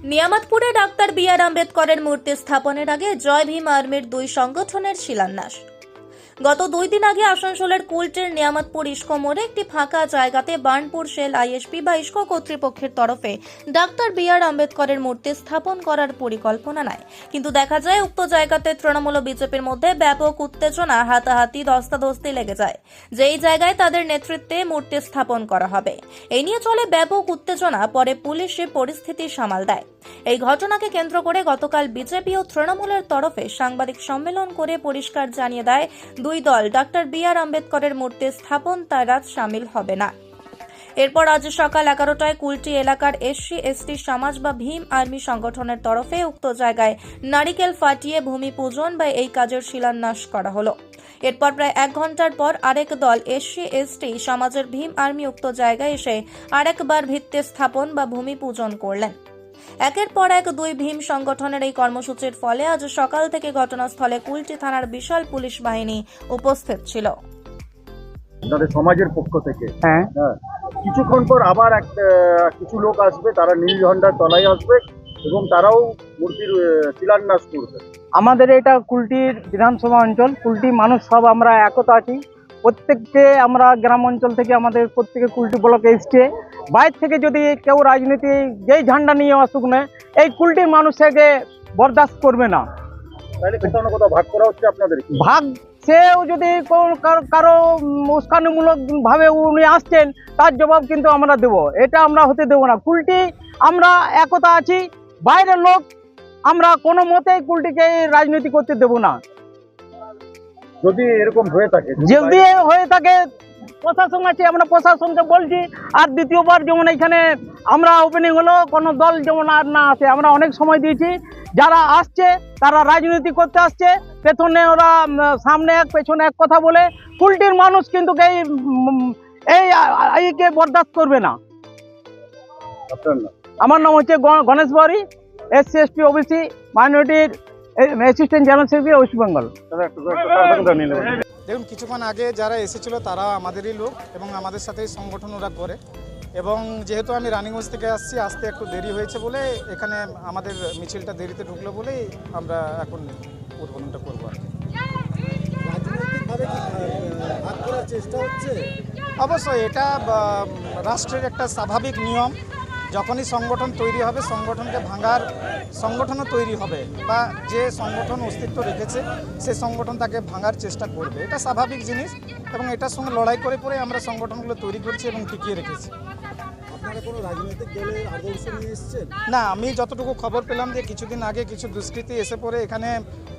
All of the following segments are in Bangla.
নিয়ামতপুরে ডাক্তার বি.আর. আম্বেদকরের মূর্তি স্থাপনের আগে জয় ভীম আর্মির দুই সংগঠনের শিলান্যাস। গত 2 দিন আগে আসানসোলের কুলটির নিয়ামতপুর ইস্কো মোড়ে একটি ফাঁকা জায়গাতে বার্নপুর শেল আইএসপি বা ইস্কো কর্তৃপক্ষের তরফে ডাক্তার বি.আর. আম্বেদকরের মূর্তি স্থাপন করার পরিকল্পনা নেয়, কিন্তু দেখা যায় উক্ত জায়গাতে তৃণমূল ও বিজেপির মধ্যে ব্যাপক উত্তেজনা, হাতাহাতি, ধস্তাধস্তি লেগে যায়। যেই জায়গায় তাদের নেতৃত্বে মূর্তি স্থাপন করা হবে, এই নিয়ে চলে ব্যাপক উত্তেজনা। পরে পুলিশে পরিস্থিতি সামাল দেয়। এই ঘটনাকে কেন্দ্র করে গতকাল বিজেপি ও তৃণমূলের তরফে সাংবাদিক সম্মেলন করে পরিষ্কার জানিয়ে দেয় দুই দল ডাক্তার বি.আর. আম্বেদকরের মূর্তি স্থাপন তারা শামিল হবে না। এরপর আজ সকাল 11টায় কুলটি এলাকার SC/ST সমাজ বা ভীম আর্মি সংগঠনের তরফে উক্ত জায়গায় নারিকেল ফাটিয়ে ভূমি পূজন বা এই কাজের শিলান্যাস করা হলো। এরপর প্রায় 1 ঘন্টার পর আরেক দল SC/ST সমাজের ভীম আর্মি উক্ত জায়গায় এসে আরেকবার ভিত্তি স্থাপন বা ভূমি পূজন করলেন। একের পর এক দুই ভীম সংগঠনের এই কর্মসূচির ফলে আজ সকাল থেকে ঘটনাস্থলে কুলটি থানার বিশাল পুলিশ বাহিনী উপস্থিত ছিল। সমাজের পক্ষ থেকে কিছুক্ষণ পর আবার কিছু লোক আসবে, তারা নীল ঝন্ডার তলায় আসবে এবং তারাও মূর্তির শিলান্যাস করবে। আমাদের এটা কুলটির বিধানসভা অঞ্চল, কুলটি মানুষ সব আমরা একতা আছি। প্রত্যেককে আমরা গ্রাম অঞ্চল থেকে আমাদের প্রত্যেকে কুলটি ব্লকে এসছে। বাইরে থেকে যদি কেউ রাজনীতি যেই ঝান্ডা নিয়ে আসুক না, এই কুলটির মানুষকে বরদাস্ত করবে না। তাহলে কোথাও না কোথাও ভাগ করা হচ্ছে আপনাদের। ভাগ সেও যদি কারো উস্কানিমূলক ভাবে উনি আসছেন, তার জবাব কিন্তু আমরা দেব। এটা আমরা হতে দেব না। কুলটি আমরা একতা আছি, বাইরের লোক আমরা কোনো মতেই কুলটিকে রাজনীতি করতে দেব না। যদি এরকম হয়ে থাকে, যদি হয়ে থাকে প্রশাসন আছে, আমরা প্রশাসনকে বলছি। আর দ্বিতীয়বার যেমন এখানে আমরা ওপেনিং হলো, কোনো দল যেমন আর না আসে, আমরা অনেক সময় দিয়েছি। যারা আসছে তারা রাজনীতি করতে আসছে, পেছনে ওরা সামনে এক পেছনে এক কথা বলে। কুলটির মানুষ কিন্তু এইকে বরদাস্ত করবে না। আমার নাম হচ্ছে গণেশ বাউরি, SC/ST OBC মাইনরিটির assistant general secretary, West Bengal. দেখুন, কিছুক্ষণ আগে যারা এসেছিল তারা আমাদেরই লোক এবং আমাদের সাথেই সংগঠন ওরা করে। এবং যেহেতু আমি রানিগঞ্জ থেকে আসতে একটু দেরি হয়েছে বলে এখানে আমাদের মিছিলটা দেরিতে ঢুকলো বলেই আমরা এখন উদ্বোধনটা করবো আর কি। অবশ্যই এটা রাষ্ট্রের একটা স্বাভাবিক নিয়ম। যখনই সংগঠন তৈরি হবে, সংগঠনকে ভাঙার সংগঠনও তৈরি হবে, বা যে সংগঠন অস্তিত্ব রেখেছে সে সংগঠন তাকে ভাঙার চেষ্টা করবে। এটা স্বাভাবিক জিনিস এবং এটার সঙ্গে লড়াই করে পরে আমরা সংগঠনগুলো তৈরি করছি এবং টিকিয়ে রেখেছি। আপনারা কোনো রাজনৈতিক দলের আদর্শ নিয়ে এসেছেন? না, আমি যতটুকু খবর পেলাম যে কিছুদিন আগে কিছু দুষ্কৃতী এসে পড়ে এখানে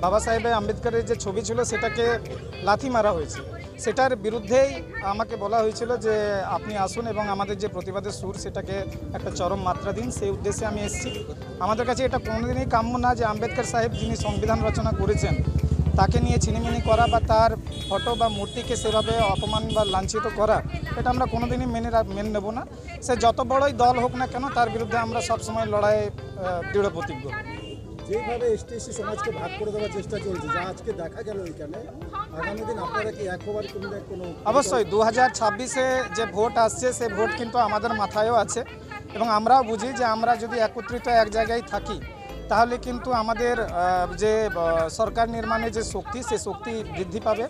বাবা সাহেব আম্বেদকরের যে ছবি ছিল সেটাকে লাথি মারা হয়েছে। সেটার বিরুদ্ধেই আমাকে বলা হয়েছিল যে আপনি আসুন এবং আমাদের যে প্রতিবাদের সুর সেটাকে একটা চরম মাত্রা দিন। সেই উদ্দেশ্যে আমি এসেছি। আমাদের কাছে এটা কোনোদিনই কাম্য না যে আম্বেদকর সাহেব যিনি সংবিধান রচনা করেছেন তাকে নিয়ে ছিনিমিনি করা বা তার ফটো বা মূর্তিকে সেভাবে অপমান বা লাঞ্ছিত করা, এটা আমরা কোনোদিনই মেনে নেব না। সে যত বড়ই দল হোক না কেন, তার বিরুদ্ধে আমরা সবসময় লড়াইয়ে দৃঢ় প্রতিজ্ঞ। যেভাবে ST/SC সমাজকে ভাগ করে দেওয়ার চেষ্টা চলছে, যা আজকে দেখা গেল এখানে, আগামী দিন আপনারা কি একবার কোনো? অবশ্যই 2026-এ যে ভোট আসছে সে ভোট কিন্তু আমাদের মাথায়ও আছে এবং আমরাও বুঝি যে আমরা যদি একত্রিত এক জায়গায় থাকি তাহলে কিন্তু আমাদের যে সরকার নির্মাণের যে শক্তি, সে শক্তি বৃদ্ধি পাবে।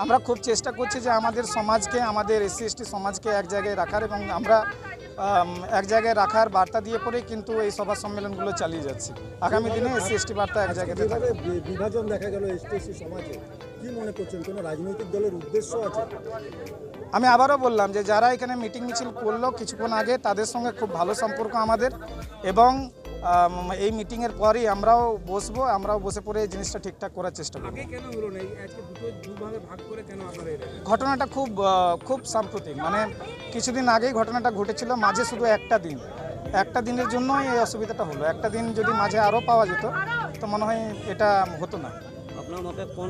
আমরা খুব চেষ্টা করছি যে আমাদের সমাজকে, আমাদের SC/ST সমাজকে এক জায়গায় রাখার, এবং আমরা এক জায়গায় রাখার বার্তা দিয়ে পরেই কিন্তু এই সভা সম্মেলনগুলো চালিয়ে যাচ্ছি। আগামী দিনে SC/ST বার্তা এক জায়গায় বিভাজন দেখা গেল ST/SC সমাজে, কি মনে করছেন কোনো রাজনৈতিক দলের উদ্দেশ্য আছে? আমি আবারও বললাম যে যারা এখানে মিটিং মিছিল করলো কিছুক্ষণ আগে, তাদের সঙ্গে খুব ভালো সম্পর্ক আমাদের, এবং এই মিটিংয়ের পরই আমরাও বসে পড়ে এই জিনিসটা ঠিকঠাক করার চেষ্টা করব। ঘটনাটা খুব সাম্প্রতিক, মানে কিছুদিন আগেই ঘটনাটা ঘটেছিল। মাঝে শুধু একটা দিনের জন্য এই অসুবিধাটা হলো। একটা দিন যদি মাঝে আরও পাওয়া যেত তো মনে হয় এটা হতো না। আপনার মতে কোন